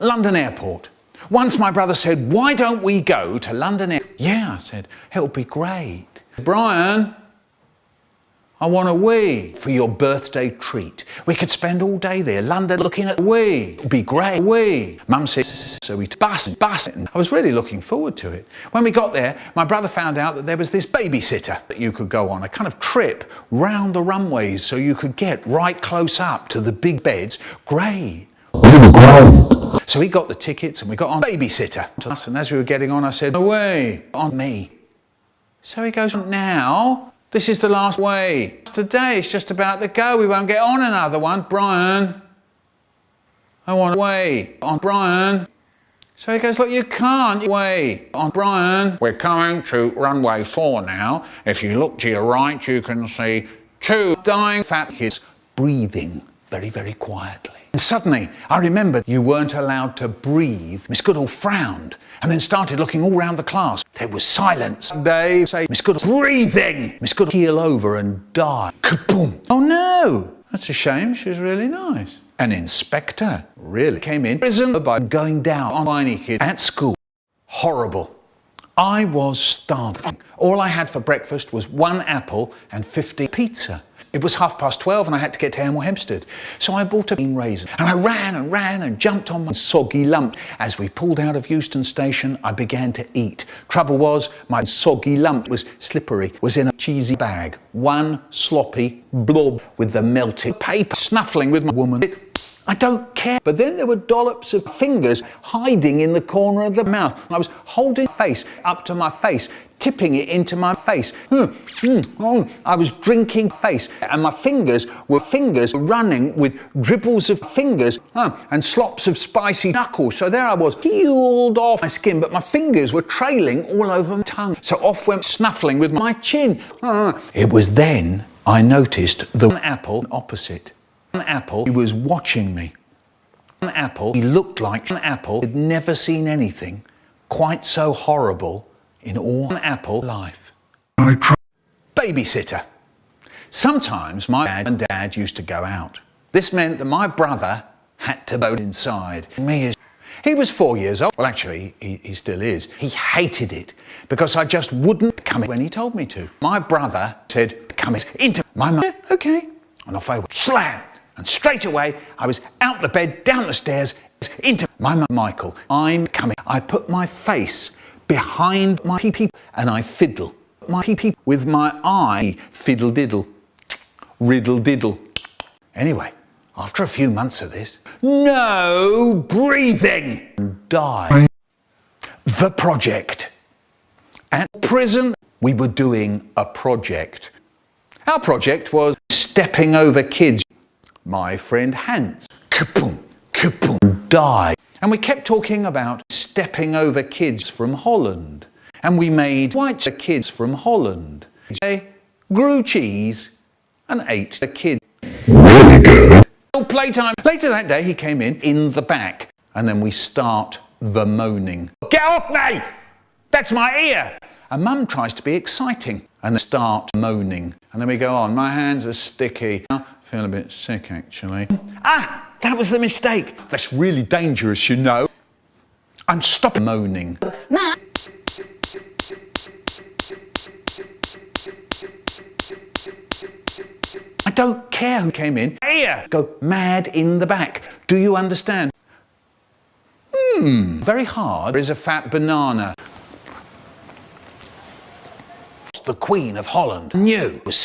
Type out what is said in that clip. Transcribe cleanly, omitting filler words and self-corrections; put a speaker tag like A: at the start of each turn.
A: London Airport. Once my brother said, why don't we go to London Airport? Yeah, I said, it'll be great. Brian, I want a wee for your birthday treat. We could spend all day there, London, looking at the wee. It'll be great, wee. Mum said, so we bus. I was really looking forward to it. When we got there, my brother found out that there was this babysitter that you could go on, a kind of trip round the runways so you could get right close up to the big beds. Great. So he got the tickets and we got on babysitter. And as we were getting on, I said, away on me. So he goes, now, this is the last way. Today it's just about to go. We won't get on another one. Brian, I want to wait on Brian. So he goes, look, you can't wait on Brian. We're coming to runway 4 now. If you look to your right, you can see 2 dying fat kids breathing very, very quietly. And suddenly, I remembered you weren't allowed to breathe. Miss Goodall frowned and then started looking all round the class. There was silence. Dave say, Miss Goodall, breathing! Miss Goodall keel over and die. Kaboom! Oh no! That's a shame, she was really nice. An inspector really came in prison by going down on tiny kid at school. Horrible. I was starving. All I had for breakfast was 1 apple and 50 pizza. It was 12:30 and I had to get to Hemel Hempstead. So I bought a bean raisin and I ran and jumped on my soggy lump. As we pulled out of Euston Station, I began to eat. Trouble was, my soggy lump was slippery, was in a cheesy bag. One sloppy blob with the melted paper, snuffling with my woman. I don't care. But then there were dollops of fingers hiding in the corner of the mouth. I was holding face up to my face, tipping it into my face. I was drinking face and my fingers were running with dribbles of fingers and slops of spicy knuckles. So there I was, peeled off my skin, but my fingers were trailing all over my tongue. So off went snuffling with my chin. It was then I noticed the apple opposite. An apple, he was watching me. An apple, he looked like an apple. He'd never seen anything quite so horrible in all an apple life. Babysitter. Sometimes my dad and dad used to go out. This meant that my brother had to go inside. He was 4 years old. Well, actually, he still is. He hated it because I just wouldn't come in when he told me to. My brother said, come into my mum. Yeah, okay. And off I went. Slam! And straight away, I was out the bed, down the stairs, into my mum, Michael. I'm coming. I put my face behind my pee-pee and I fiddle. My pee-pee with my eye, fiddle-diddle, riddle-diddle. Anyway, after a few months of this, no breathing, die. The project. At prison, we were doing a project. Our project was stepping over kids. My friend Hans, kaboom, kaboom, died. And we kept talking about stepping over kids from Holland. And we made white kids from Holland. They grew cheese and ate the kid. Really good. Playtime. Later that day he came in the back. And then we start the moaning. Get off me! That's my ear! And Mum tries to be exciting and start moaning. And then we go on, my hands are sticky. I feel a bit sick actually. Ah, that was the mistake. That's really dangerous, you know. I'm stopping moaning. I don't care who came in. Here, go mad in the back. Do you understand? Very hard. There is a fat banana. The Queen of Holland knew was